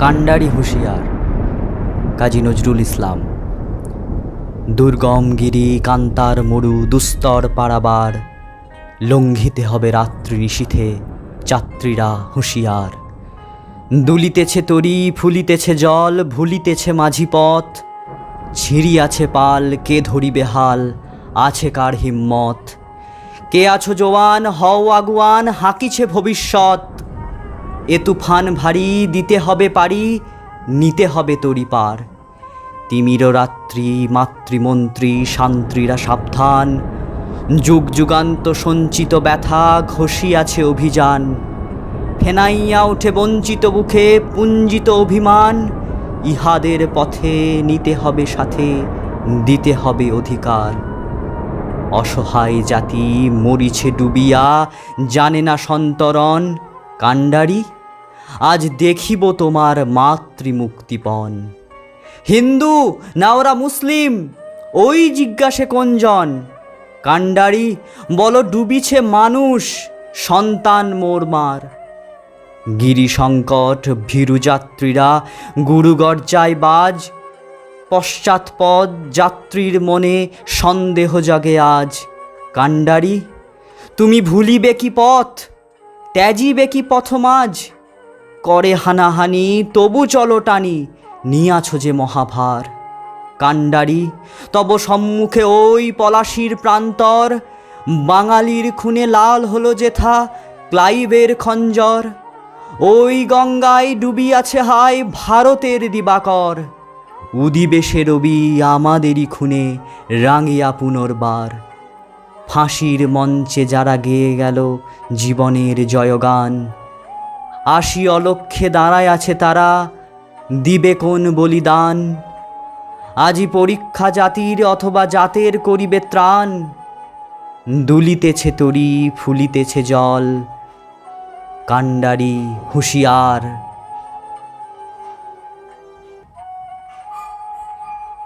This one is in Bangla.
কান্ডারি হুঁশিয়ার, কাজী নজরুল ইসলাম। দুর্গম গিরি কান্তার মরু দুস্তর পারাবার, লঙ্ঘিতে হবে রাত্রি নিশীথে যাত্রীরা হুঁশিয়ার। দুলিতেছে তরি ফুলিতেছে জল, ভুলিতেছে মাঝি পথ, ছিঁড়িয়াছে পাল কে ধরিবে হাল, আছে কার হিম্মত। কে আছো জোয়ান হও আগুয়ান, হাঁকিছে ভবিষ্যৎ। এ তুফান ভারী দিতে হবে পারি, নিতে হবে তরি পার। তিমির রাত্রি মাতৃমন্ত্রী শান্ত্রীরা সাবধান, যুগ যুগান্ত সঞ্চিত ব্যথা ঘষিয়াছে অভিযান। ফেনাইয়া ওঠে বঞ্চিত বুকে পুঞ্জিত অভিমান, ইহাদের পথে নিতে হবে সাথে, দিতে হবে অধিকার। অসহায় জাতি মরিছে ডুবিয়া, জানে না সন্তরণ। কান্ডারি আজ দেখিব তোমার মাতৃমুক্তিপণ। হিন্দু না ওরা মুসলিম, ওই জিজ্ঞাসে কোনজন? কান্ডারি বলো ডুবিছে মানুষ, সন্তান মোর মার। গিরি সংকট ভীরু যাত্রীরা গুরুগর্জায় বাজ, পশ্চাৎপদ যাত্রীর মনে সন্দেহ জাগে আজ। কান্ডারি তুমি ভুলিবে কি পথ, ত্যাজিবে কি পথমাজ? করে হানাহানি তবু চলো টানি, নিয়াছো যে মহাভার। কান্ডারি তব সম্মুখে ওই পলাশির প্রান্তর, বাঙালির খুনে লাল হলো যেথা ক্লাইভের খঞ্জর। ওই গঙ্গায় ডুবিয়াছে হায় ভারতের দিবাকর, উদিবে সে রবি আমাদেরই খুনে রাঙিয়া পুনর্বার। ফাঁসির মঞ্চে যারা গেয়ে গেল জীবনের জয়গান, আশি অলক্ষ্যে দাঁড়ায় আছে তারা, দিবে কোন বলিদান? আজি পরীক্ষা জাতির অথবা জাতের করিবে ত্রাণ। দুলিতেছে তরি ফুলিতেছে জল, কান্ডারি হুঁশিয়ার।